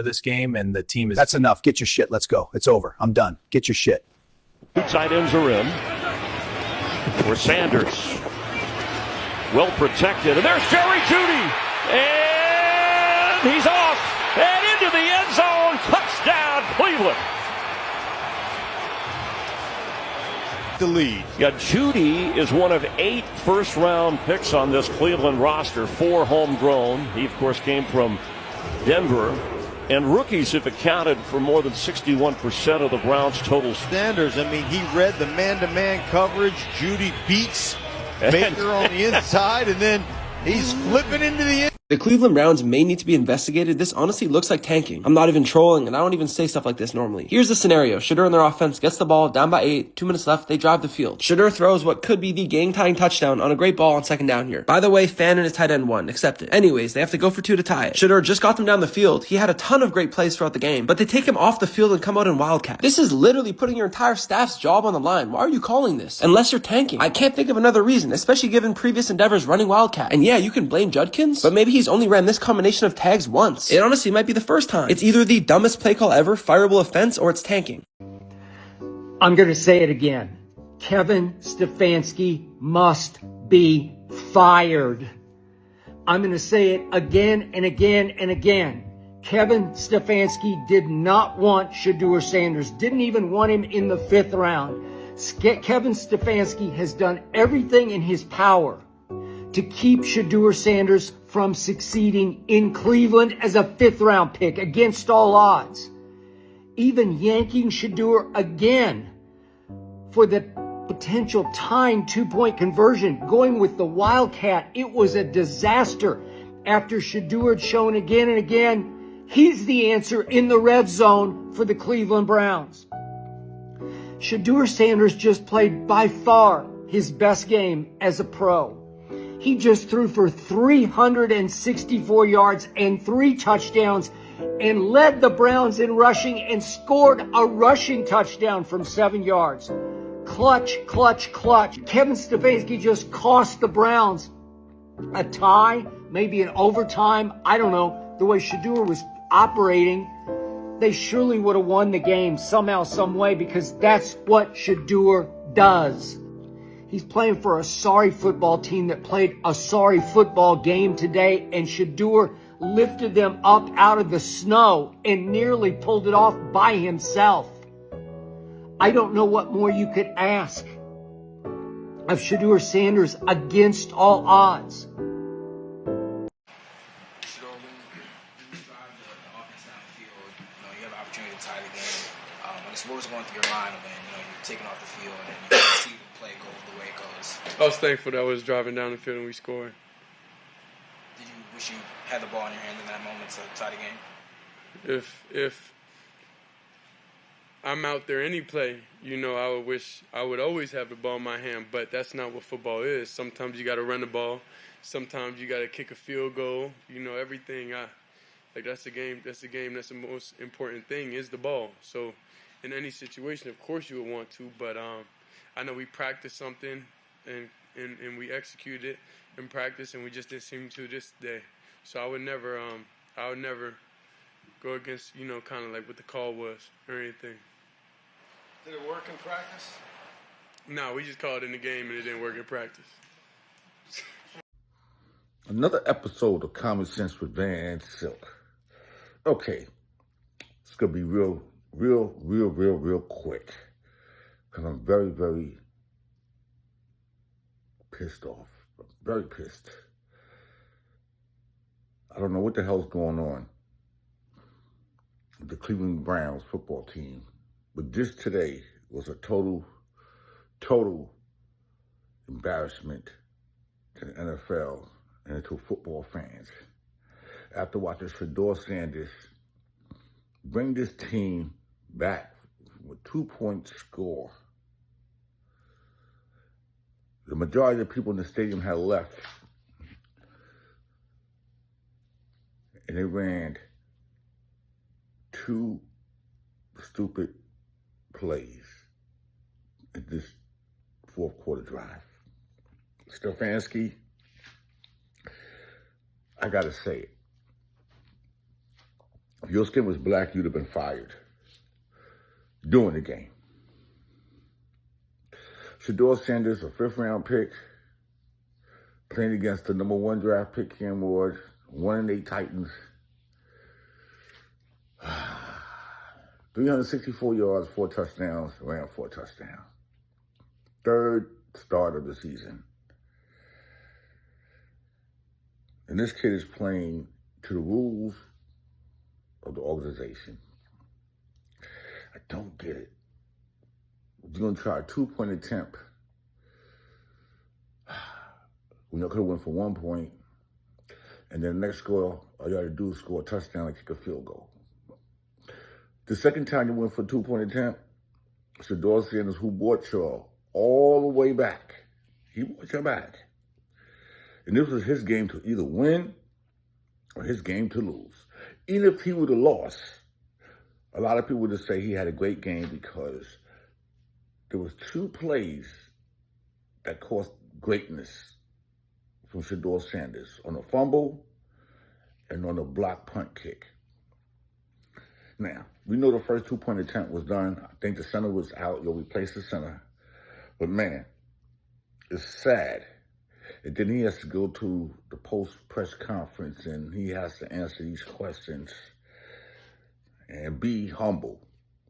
this game, and the team is... That's enough. Get your shit. Let's go. It's over. I'm done. Get your shit. Two tight ends are in for Sanders. Well protected. And there's Jerry Jeudy. And he's off. And into the end zone. Touchdown, Cleveland. The lead. Yeah, Jeudy is one of 8 first-round picks on this Cleveland roster. 4 homegrown. He, of course, came from Denver. And rookies have accounted for more than 61% of the Browns' total. Sanders, I mean, he read the man-to-man coverage. Jeudy beats Baker on the inside, and then he's flipping into the end. The Cleveland Browns may need to be investigated. This honestly looks like tanking. I'm not even trolling, and I don't even say stuff like this normally. Here's the scenario. Shedeur and their offense gets the ball, down by 8, 2 minutes left, they drive the field. Shedeur throws what could be the game-tying touchdown on a great ball on second down here. By the way, Fannin is tight end 1, accept it. Anyways, they have to go for 2 to tie it. Shedeur just got them down the field. He had a ton of great plays throughout the game, but they take him off the field and come out in wildcat. This is literally putting your entire staff's job on the line. Why are you calling this? Unless you're tanking. I can't think of another reason, especially given previous endeavors running wildcat. And yeah, you can blame Judkins, but maybe he's only ran this combination of tags once. It honestly might be the first time. It's either the dumbest play call ever, fireable offense, or it's tanking. I'm going to say it again. Kevin Stefanski must be fired. I'm going to say it again and again and again. Kevin Stefanski did not want Shedeur Sanders, didn't even want him in the 5th round. Kevin Stefanski has done everything in his power to keep Shedeur Sanders from succeeding in Cleveland as a 5th round pick against all odds. Even yanking Shedeur again for the potential tying 2-point conversion, going with the wildcat, it was a disaster. After Shedeur had shown again and again, he's the answer in the red zone for the Cleveland Browns. Shedeur Sanders just played by far his best game as a pro. He just threw for 364 yards and 3 touchdowns and led the Browns in rushing and scored a rushing touchdown from 7 yards. Clutch, clutch, clutch. Kevin Stefanski just cost the Browns a tie, maybe an overtime. I don't know. The way Shedeur was operating, they surely would have won the game somehow, some way, because that's what Shedeur does. He's playing for a sorry football team that played a sorry football game today, and Shedeur lifted them up out of the snow and nearly pulled it off by himself. I don't know what more you could ask of Shedeur Sanders against all odds. What was going through your mind when you're taking off the field and you see the play go the way it goes? I was thankful that I was driving down the field and we scored. Did you wish you had the ball in your hand in that moment to tie the game? If I'm out there any play, I would wish I would always have the ball in my hand, but that's not what football is. Sometimes you got to run the ball. Sometimes you got to kick a field goal. Everything. That's the game. That's the game. That's the most important thing is the ball. So in any situation, of course you would want to, but I know we practiced something and we executed it in practice, and we just didn't seem to this day. So I would never go against kind of like what the call was or anything. Did it work in practice? No, we just called it in the game and it didn't work in practice. Another episode of Common Sense with Van and Silk. Okay, it's gonna be real quick, because I'm very, very pissed off. I'm very pissed. I don't know what the hell's going on with the Cleveland Browns football team, but this today was a total embarrassment to the NFL and to football fans. After watching Shedeur Sanders bring this team back with 2-point score, the majority of the people in the stadium had left, and they ran 2 stupid plays in this 4th quarter drive. Stefanski, I gotta say it. your skin was black, you'd have been fired during the game. Shedeur Sanders, a 5th-round pick, playing against the number 1 draft pick, Cam Ward, 1-8 Titans. 364 yards, 4 touchdowns, ran 4 touchdowns. 3rd start of the season. And this kid is playing to the rules of the organization. I don't get it. You're going to try a 2-point attempt. We could have went for 1 point. And then the next score, all you got to do is score a touchdown and kick a field goal. The second time you went for a 2-point attempt, Shedeur Sanders, who brought y'all all the way back. He brought y'all back. And this was his game to either win or his game to lose. Even if he would have lost, a lot of people would say he had a great game because there was 2 plays that caused greatness from Shedeur Sanders, on a fumble and on a block punt kick. Now, we know the first 2-point attempt was done. I think the center was out. You'll replace the center. But man, it's sad. And then he has to go to the post-press conference and he has to answer these questions and be humble.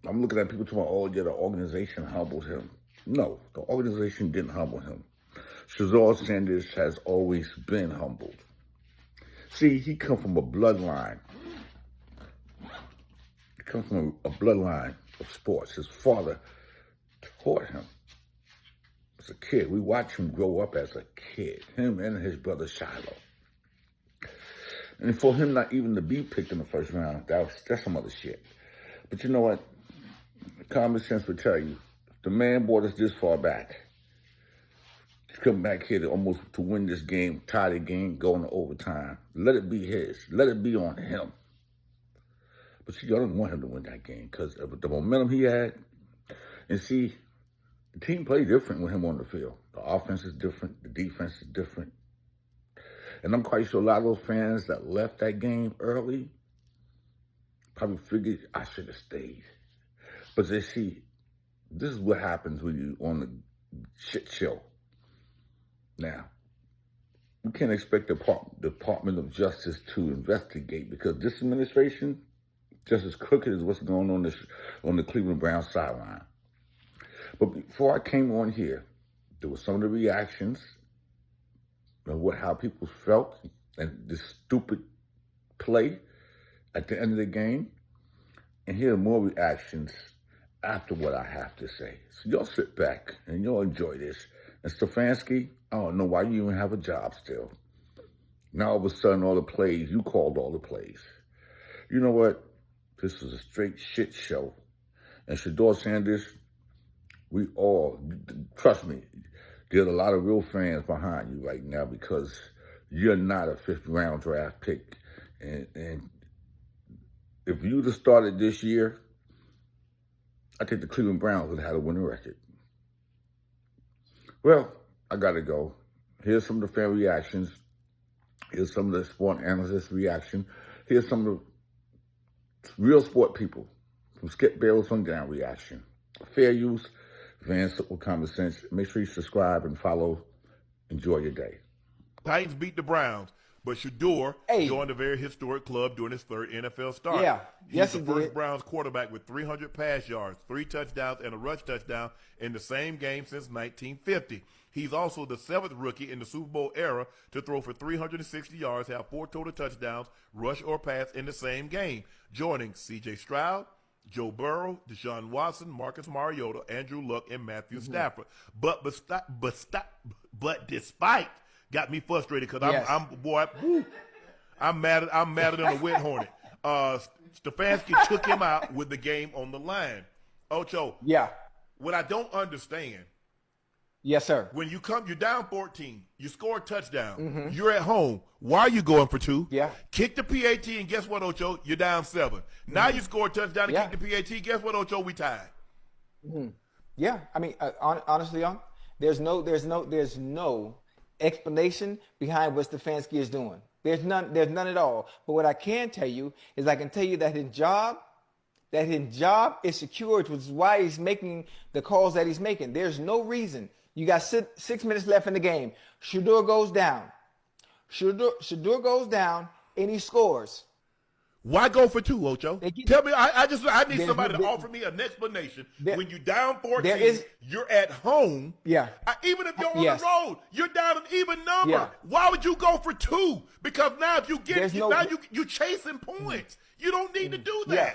I'm looking at people talking, oh yeah, the organization humbled him. No, the organization didn't humble him. Shedeur Sanders has always been humbled. See, he come from a bloodline. He comes from a bloodline of sports. His father taught him as a kid. We watched him grow up as a kid, him and his brother Shiloh. And for him not even to be picked in the first round, that's some other shit. But you know what? Common sense would tell you, if the man brought us this far back, to come back here to win this game, tie the game, go into overtime, let it be his. Let it be on him. But see, y'all don't want him to win that game because of the momentum he had. And see, the team played different with him on the field. The offense is different. The defense is different. And I'm quite sure a lot of those fans that left that game early probably figured I should have stayed. But they see, this is what happens when you're on the shit show. Now, we can't expect the Department of Justice to investigate because this administration just as crooked as what's going on the Cleveland Browns sideline. But before I came on here, there were some of the reactions of how people felt and this stupid play at the end of the game. And here are more reactions after what I have to say. So y'all sit back and y'all enjoy this. And Stefanski, I don't know why you even have a job still. Now all of a sudden all the plays, you called all the plays. You know what? This is a straight shit show. And Shedeur Sanders, we all, trust me, there's a lot of real fans behind you right now because you're not a 5th-round draft pick. And if you'd have started this year, I think the Cleveland Browns would have had a winning record. Well, I got to go. Here's some of the fan reactions. Here's some of the sport analysts' reaction. Here's some of the real sport people from Skip Bayless on down reaction. Fair use, Vance with common sense. Make sure you subscribe and follow. Enjoy your day. Titans beat the Browns, but Shedeur joined a very historic club during his 3rd NFL start. Yeah, He's the first Browns quarterback with 300 pass yards, 3 touchdowns, and a rush touchdown in the same game since 1950. He's also the 7th rookie in the Super Bowl era to throw for 360 yards, have 4 total touchdowns, rush or pass in the same game, joining C.J. Stroud, Joe Burrow, Deshaun Watson, Marcus Mariota, Andrew Luck, and Matthew Stafford. But despite, got me frustrated because I'm madder than a wet hornet. Stefanski took him out with the game on the line. Ocho. Yeah. What I don't understand. Yes, sir. When you're down 14, you score a touchdown. You're at home. Why are you going for 2? Yeah. Kick the PAT, and guess what, Ocho? You're down 7. Now you score a touchdown and kick the PAT. Guess what, Ocho? We tied. Yeah. I mean, honestly, there's no explanation behind what Stefanski is doing. There's none at all. But what I can tell you is I can tell you that his job is secured, which is why he's making the calls that he's making. There's no reason. You got 6 minutes left in the game. Shedeur goes down. Shedeur goes down and he scores. Why go for 2, Ocho? Tell me, I need somebody to offer me an explanation. When you're down 14, you're at home. Yeah. Even if you're on the road, you're down an even number. Yeah. Why would you go for 2? Because now if you get you're chasing points. You don't need to do that. Yeah.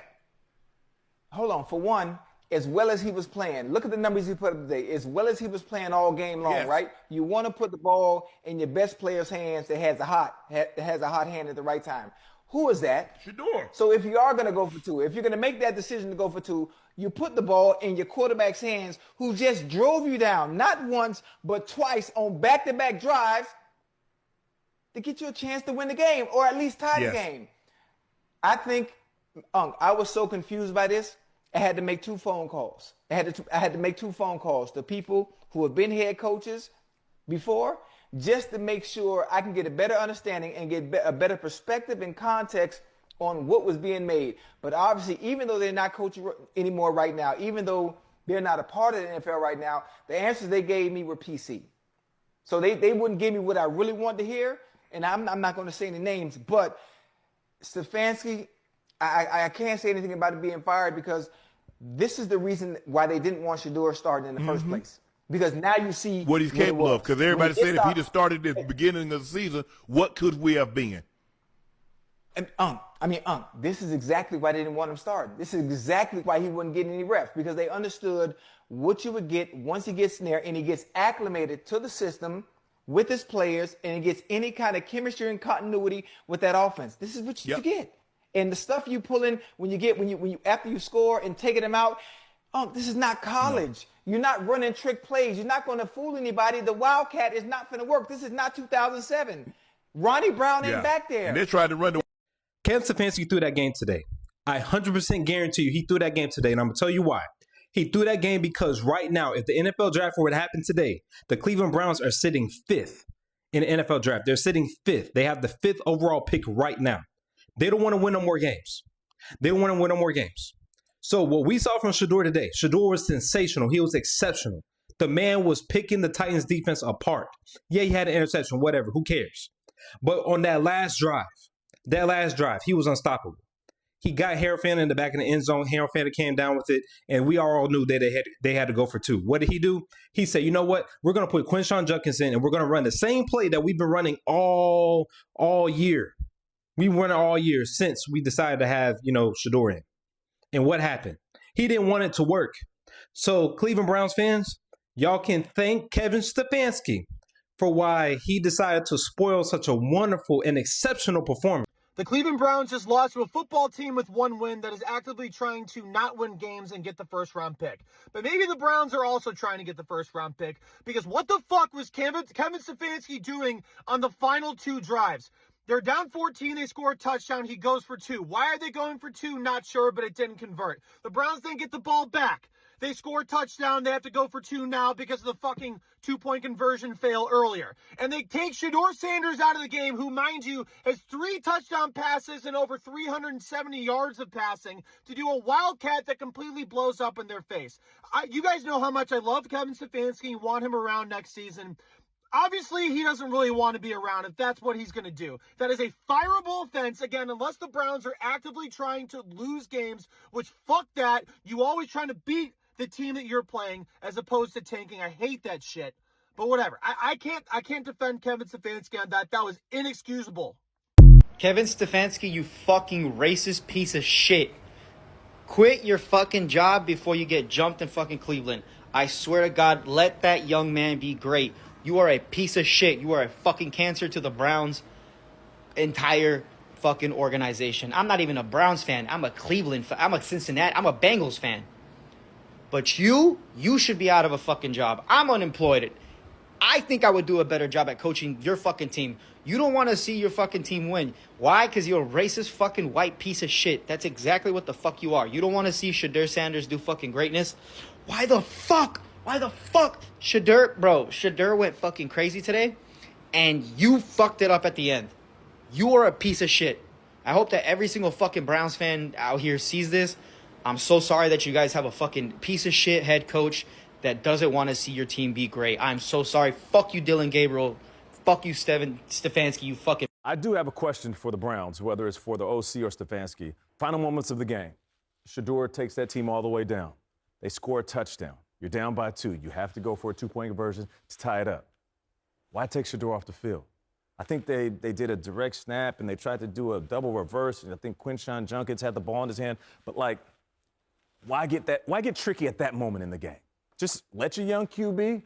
Hold on. For one, as well as he was playing, look at the numbers he put up today. As well as he was playing all game long, right? You want to put the ball in your best player's hands that has a hot hand at the right time. Who is that? Shedeur. So if you are going to go for 2, if you're going to make that decision to go for 2, you put the ball in your quarterback's hands who just drove you down, not once, but twice on back-to-back drives to get you a chance to win the game or at least tie the game. I think, I was so confused by this, I had to make 2 phone calls. I had to make 2 phone calls to people who have been head coaches before, just to make sure I can get a better understanding and get a better perspective and context on what was being made. But obviously, even though they're not coaching anymore right now, even though they're not a part of the NFL right now, the answers they gave me were PC. So they wouldn't give me what I really wanted to hear, and I'm not going to say any names, but Stefanski, I can't say anything about it being fired because this is the reason why they didn't want Shedeur starting in the first place. Because now you see what he's capable of. Because everybody said if he'd have started at the beginning of the season, what could we have been? This is exactly why they didn't want him starting. This is exactly why he wouldn't get any reps, because they understood what you would get once he gets in there and he gets acclimated to the system with his players and he gets any kind of chemistry and continuity with that offense. This is what you get. And the stuff you pull in when you after you score and taking them out, this is not college. No. You're not running trick plays. You're not going to fool anybody. The wildcat is not going to work. This is not 2007. Ronnie Brown ain't back there. And they tried to run the. Kevin Stefanski threw that game today. I 100% guarantee you he threw that game today, and I'm going to tell you why. He threw that game because right now, if the NFL draft were to happen today, the Cleveland Browns are sitting 5th in the NFL draft. They're sitting 5th. They have the 5th overall pick right now. They don't want to win no more games. They don't want to win no more games. So what we saw from Shedeur today, Shedeur was sensational. He was exceptional. The man was picking the Titans defense apart. Yeah, he had an interception, whatever, who cares? But on that last drive, he was unstoppable. He got Harold Fannin in the back of the end zone. Harold Fannin came down with it, and we all knew that they had to go for 2. What did he do? He said, you know what? We're going to put Quinshon Judkins in, and we're going to run the same play that we've been running all year. We've run it all year since we decided to have, Shedeur in. And what happened? He didn't want it to work. So Cleveland Browns fans, y'all can thank Kevin Stefanski for why he decided to spoil such a wonderful and exceptional performance. The Cleveland Browns just lost to a football team with 1 win that is actively trying to not win games and get the first-round pick. But maybe the Browns are also trying to get the first-round pick, because what the fuck was Kevin Stefanski doing on the final 2 drives? They're down 14. They score a touchdown. He goes for 2. Why are they going for 2? Not sure, but it didn't convert. The Browns then get the ball back. They score a touchdown. They have to go for 2 now because of the fucking 2-point conversion fail earlier. And they take Shedeur Sanders out of the game, who, mind you, has 3 touchdown passes and over 370 yards of passing, to do a wildcat that completely blows up in their face. You guys know how much I love Kevin Stefanski and want him around next season. Obviously, he doesn't really want to be around if that's what he's going to do. That is a fireable offense. Again, unless the Browns are actively trying to lose games, which fuck that. You always trying to beat the team that you're playing as opposed to tanking. I hate that shit. But whatever. I can't defend Kevin Stefanski on that. That was inexcusable. Kevin Stefanski, you fucking racist piece of shit. Quit your fucking job before you get jumped in fucking Cleveland. I swear to God, let that young man be great. You are a piece of shit. You are a fucking cancer to the Browns' entire fucking organization. I'm not even a Browns fan. I'm a Cleveland fan. I'm a Cincinnati. I'm a Bengals fan. But you should be out of a fucking job. I'm unemployed. I think I would do a better job at coaching your fucking team. You don't want to see your fucking team win. Why? Because you're a racist fucking white piece of shit. That's exactly what the fuck you are. You don't want to see Shedeur Sanders do fucking greatness. Why the fuck? Shedeur went fucking crazy today, and you fucked it up at the end. You are a piece of shit. I hope that every single fucking Browns fan out here sees this. I'm so sorry that you guys have a fucking piece of shit head coach that doesn't want to see your team be great. I'm so sorry. Fuck you, Dylan Gabriel. Fuck you, Stefanski, you fucking... I do have a question for the Browns, whether it's for the OC or Stefanski. Final moments of the game. Shedeur takes that team all the way down. They score a touchdown. You're down by 2. You have to go for a 2-point conversion to tie it up. Why take Shedeur off the field? I think they did a direct snap, and they tried to do a double reverse, and I think Quinshon Junkins had the ball in his hand. But, like, why get tricky at that moment in the game? Just let your young QB,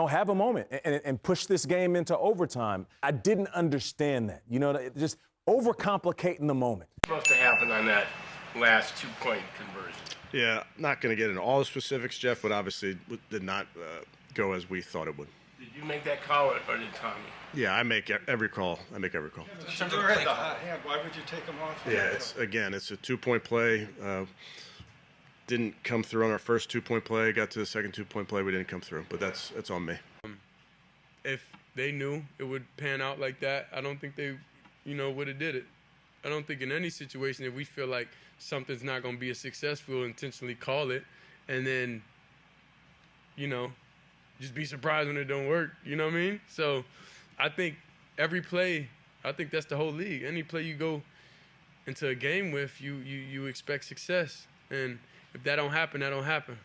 have a moment and push this game into overtime. I didn't understand that. Just overcomplicating the moment. What's supposed to happen on that last 2-point conversion? Yeah, not going to get into all the specifics, Jeff, but obviously did not go as we thought it would. Did you make that call or did Tommy? Yeah, I make every call. Why would you take him off? Yeah, it's a 2-point play. Didn't come through on our first 2-point play. Got to the second 2-point play. We didn't come through, but that's on me. If they knew it would pan out like that, I don't think they, would have did it. I don't think in any situation if we feel like something's not going to be a success, we'll intentionally call it, and then, just be surprised when it don't work. You know what I mean? So I think every play, I think that's the whole league. Any play you go into a game with, you expect success. And if that don't happen, that don't happen.